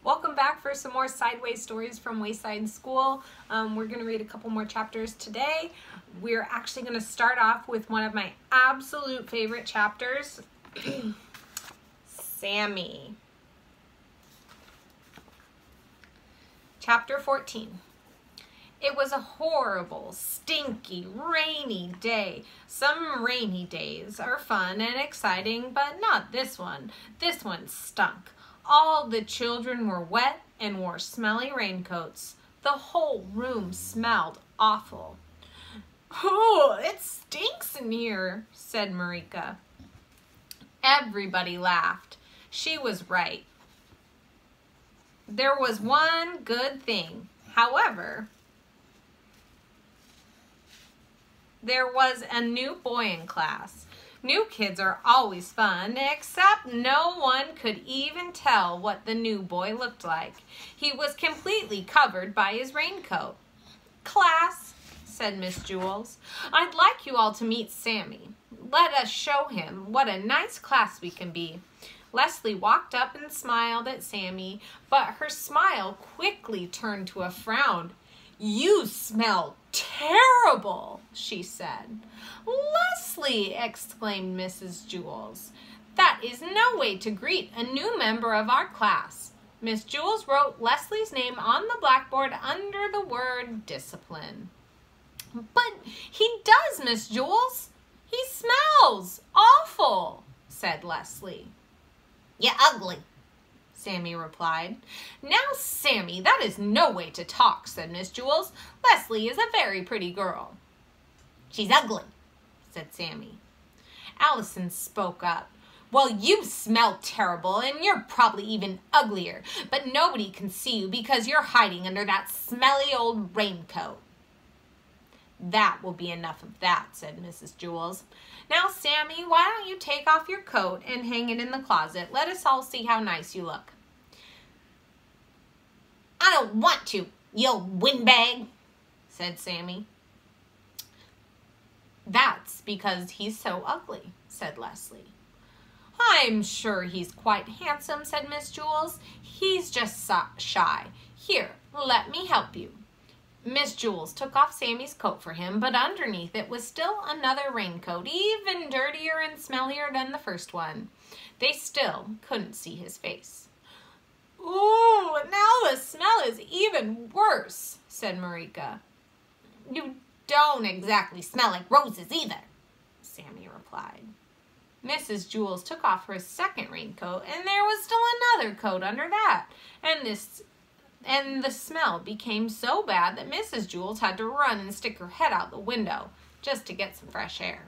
Welcome back for some more Sideways stories from Wayside School. We're going to read a couple more chapters today. We're actually going to start off with one of my absolute favorite chapters, Sammy. Chapter 14. It was a horrible, stinky, rainy day. Some rainy days are fun and exciting, but not this one. This one stunk. All the children were wet and wore smelly raincoats. The whole room smelled awful. "Oh, it stinks in here," said Marika. Everybody laughed. She was right. There was one good thing. However, there was a new boy in class. New kids are always fun, except no one could even tell what the new boy looked like. He was completely covered by his raincoat. "Class," said Miss Jules, "I'd like you all to meet Sammy. Let us show him what a nice class we can be." Leslie walked up and smiled at Sammy, but her smile quickly turned to a frown. "You smell terrible," she said. "Leslie," exclaimed Mrs. Jules, "that is no way to greet a new member of our class." Miss Jules wrote Leslie's name on the blackboard under the word discipline. "But he does, Miss Jules. He smells awful," said Leslie. "You're ugly," Sammy replied. "Now, Sammy, that is no way to talk," said Miss Jules. "Leslie is a very pretty girl." "She's ugly," said Sammy. Allison spoke up. "Well, you smell terrible, and you're probably even uglier, but nobody can see you because you're hiding under that smelly old raincoat." "That will be enough of that," said Mrs. Jules. "Now, Sammy, why don't you take off your coat and hang it in the closet? Let us all see how nice you look." "I don't want to, you old windbag," said Sammy. "That's because he's so ugly," said Leslie. "I'm sure he's quite handsome," said Miss Jules. "He's just shy. Here, let me help you." Miss Jules took off Sammy's coat for him, but underneath it was still another raincoat, even dirtier and smellier than the first one. They still couldn't see his face. "Ooh, now the smell is even worse," said Marika. "You don't exactly smell like roses either," Sammy replied. Mrs. Jules took off her second raincoat, and there was still another coat under that, and the smell became so bad that Mrs. Jules had to run and stick her head out the window just to get some fresh air.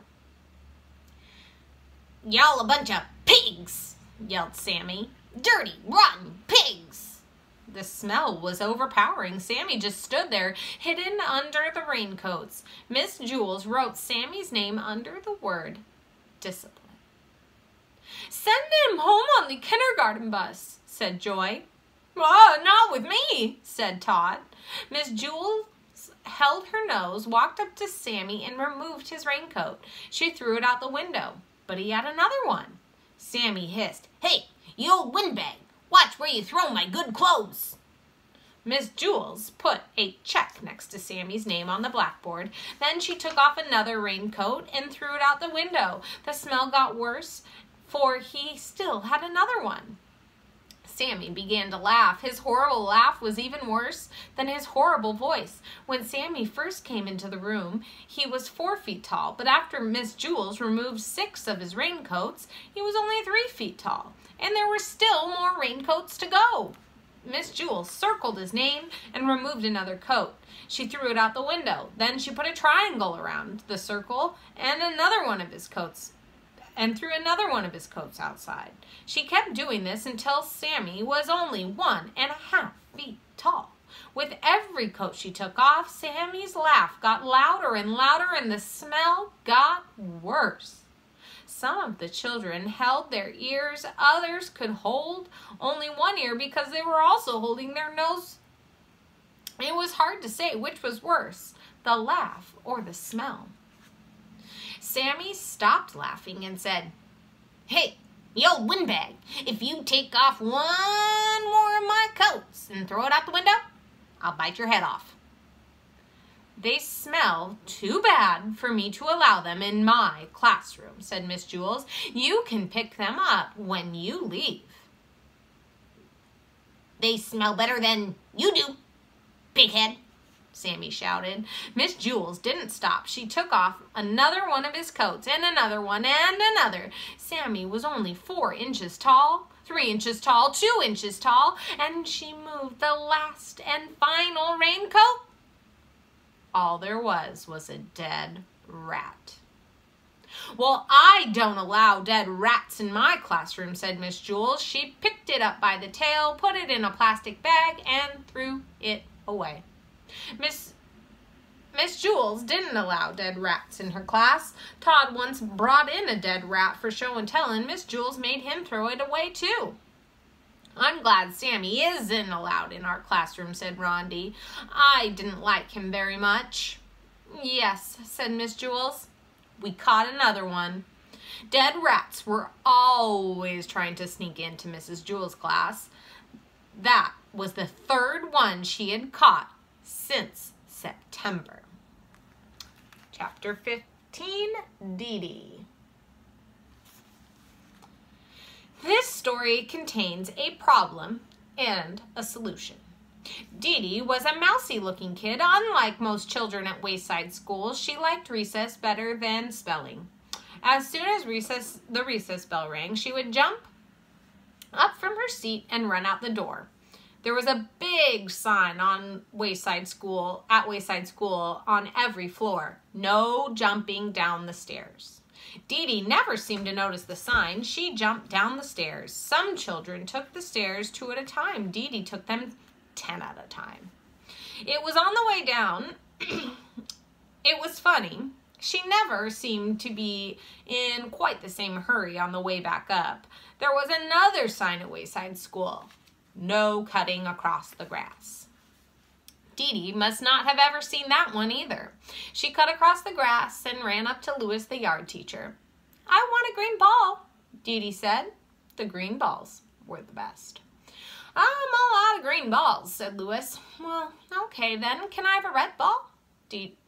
"Y'all a bunch of pigs," yelled Sammy. "Dirty, rotten pigs." The smell was overpowering. Sammy just stood there, hidden under the raincoats. Miss Jules wrote Sammy's name under the word discipline. "Send him home on the kindergarten bus," said Joy. "Not with me," said Todd. Miss Jules held her nose, walked up to Sammy, and removed his raincoat. She threw it out the window, but he had another one. Sammy hissed, "Hey, you old windbag, watch where you throw my good clothes." Miss Jules put a check next to Sammy's name on the blackboard. Then she took off another raincoat and threw it out the window. The smell got worse, for he still had another one. Sammy began to laugh. His horrible laugh was even worse than his horrible voice. When Sammy first came into the room, he was 4 feet tall, but after Miss Jules removed 6 of his raincoats, he was only 3 feet tall, and there were still more raincoats to go. Miss Jules circled his name and removed another coat. She threw it out the window. Then she put a triangle around the circle and threw another one of his coats outside. She kept doing this until Sammy was only 1.5 feet tall. With every coat she took off, Sammy's laugh got louder and louder, and the smell got worse. Some of the children held their ears, others could hold only one ear because they were also holding their nose. It was hard to say which was worse, the laugh or the smell. Sammy stopped laughing and said, "Hey, "You old windbag, if you take off one more of my coats and throw it out the window, I'll bite your head off." "They smell too bad for me to allow them in my classroom," said Miss Jules. "You can pick them up when you leave." "They smell better than you do, pighead," Sammy shouted. Miss Jules didn't stop. She took off another one of his coats and another one and another. Sammy was only 4 inches tall, 3 inches tall, 2 inches tall, and she moved the last and final raincoat. All there was a dead rat. "Well, I don't allow dead rats in my classroom," said Miss Jules. She picked it up by the tail, put it in a plastic bag, and threw it away. Miss Jules didn't allow dead rats in her class. Todd once brought in a dead rat for show and tell, and Miss Jules made him throw it away too. "I'm glad Sammy isn't allowed in our classroom," said Rondi. "I didn't like him very much." "Yes," said Miss Jules. "We caught another one." Dead rats were always trying to sneak into Mrs. Jules' class. That was the 3rd one she had caught since September. Chapter 15, DeeDee. This story contains a problem and a solution. DeeDee was a mousy-looking kid. Unlike most children at Wayside School, she liked recess better than spelling. As soon as the recess bell rang, she would jump up from her seat and run out the door. There was a big sign on Wayside School on every floor: "No jumping down the stairs." DeeDee never seemed to notice the sign. She jumped down the stairs. Some children took the stairs 2 at a time. DeeDee took them 10 at a time. It was on the way down. It was funny. She never seemed to be in quite the same hurry on the way back up. There was another sign at Wayside School: "No cutting across the grass." DeeDee must not have ever seen that one either. She cut across the grass and ran up to Louis, the yard teacher. "I want a green ball," DeeDee said. The green balls were the best. "I'm all out of green balls," said Louis. "Well, okay then. Can I have a red ball?"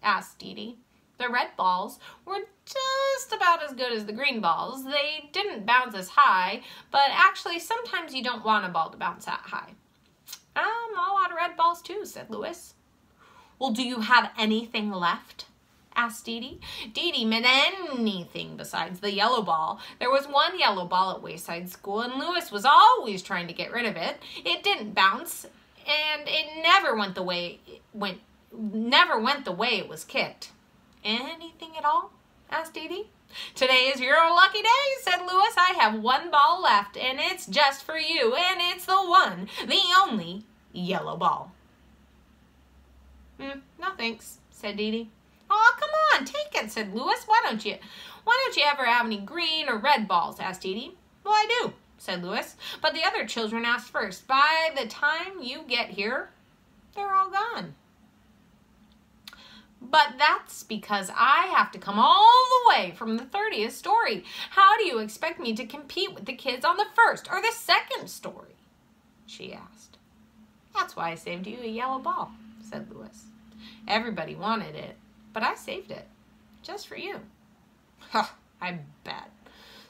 asked DeeDee. The red balls were just about as good as the green balls. They didn't bounce as high, but actually sometimes you don't want a ball to bounce that high. "I'm all out of red balls too," said Louis. "Well, do you have anything left?" asked DeeDee. DeeDee meant anything besides the yellow ball. There was one yellow ball at Wayside School, and Louis was always trying to get rid of it. It didn't bounce, and it never went the way it was kicked. "Anything at all?" asked DeeDee. "Today is your lucky day," said Louis. "I have one ball left, and it's just for you, and it's the one, the only yellow ball." "No thanks," said DeeDee. "Oh, come on, take it," said Louis. Why don't you ever have any green or red balls?" asked DeeDee. "Well, I do," said Louis, "but the other children asked first. By the time you get here, they're all gone." "But that's because I have to come all the way from the 30th story. How do you expect me to compete with the kids on the 1st or the 2nd story?" she asked. "That's why I saved you a yellow ball," said Louis. "Everybody wanted it, but I saved it just for you." "Huh, I bet,"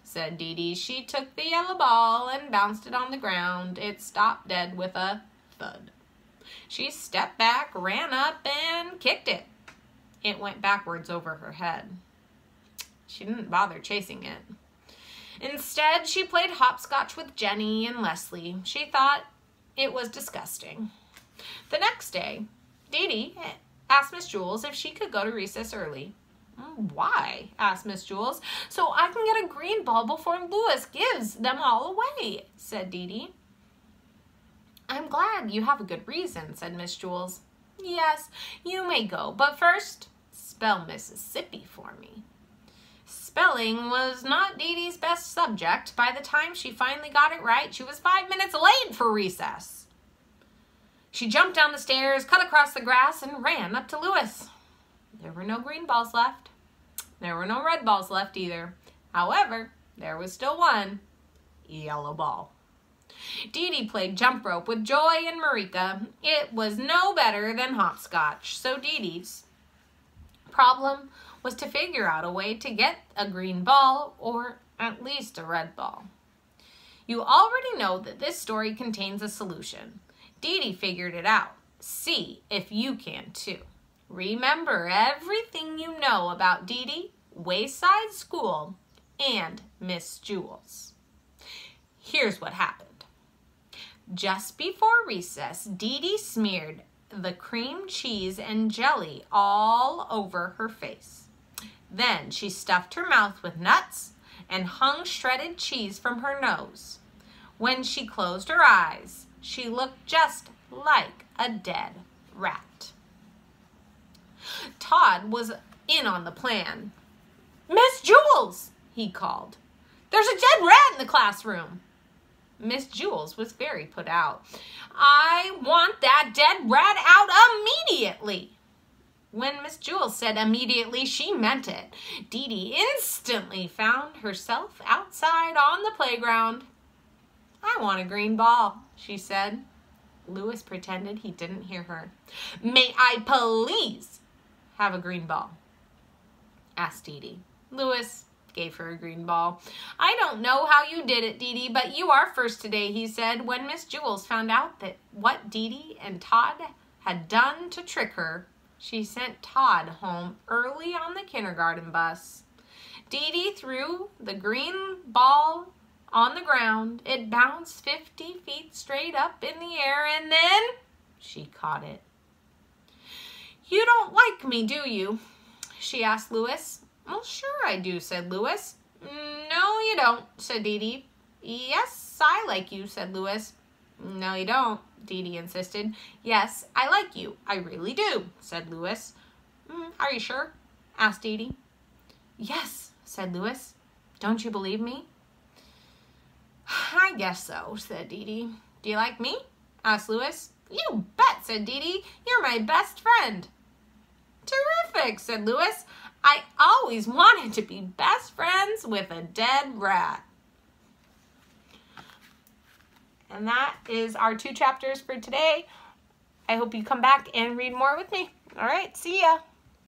said DeeDee. She took the yellow ball and bounced it on the ground. It stopped dead with a thud. She stepped back, ran up, and kicked it. It went backwards over her head. She didn't bother chasing it. Instead, she played hopscotch with Jenny and Leslie. She thought it was disgusting. The next day, DeeDee asked Miss Jules if she could go to recess early. "Why?" asked Miss Jules. "So I can get a green ball before Louis gives them all away," said DeeDee. "I'm glad you have a good reason," said Miss Jules. "Yes, you may go, but first, spell Mississippi for me." Spelling was not DeeDee's best subject. By the time she finally got it right, she was 5 minutes late for recess. She jumped down the stairs, cut across the grass, and ran up to Louis. There were no green balls left. There were no red balls left either. However, there was still one. yellow ball. DeeDee played jump rope with Joy and Marika. It was no better than hopscotch, so DeeDee's problem was to figure out a way to get a green ball, or at least a red ball. You already know that this story contains a solution. DeeDee figured it out. See if you can too. Remember everything you know about DeeDee, Wayside School, and Miss Jules. Here's what happened. Just before recess, DeeDee smeared the cream cheese and jelly all over her face. Then she stuffed her mouth with nuts and hung shredded cheese from her nose. When she closed her eyes, she looked just like a dead rat. Todd was in on the plan. "Miss Jules," he called. "There's a dead rat in the classroom." Miss Jules was very put out. "I want that dead rat out immediately." When Miss Jules said immediately, she meant it. DeeDee instantly found herself outside on the playground. "I want a green ball," she said. Louis pretended he didn't hear her. "May I please have a green ball?" asked DeeDee. Louis gave her a green ball. "I don't know how you did it, DeeDee, but you are first today," he said. When Miss Jules found out that what DeeDee and Todd had done to trick her, she sent Todd home early on the kindergarten bus. DeeDee threw the green ball on the ground. It bounced 50 feet straight up in the air, and then she caught it. "You don't like me, do you?" she asked Louis. "Well, sure I do," said Louis. "No, you don't," said DeeDee. "Yes, I like you," said Louis. "No, you don't," DeeDee insisted. "Yes, I like you. I really do," said Louis. "Are you sure?" asked DeeDee. "Yes," said Louis. "Don't you believe me?" "I guess so," said DeeDee. "Do you like me?" asked Louis. "You bet," said DeeDee. "You're my best friend." "Terrific," said Louis. "I always wanted to be best friends with a dead rat." And that is our 2 chapters for today. I hope you come back and read more with me. All right, see ya.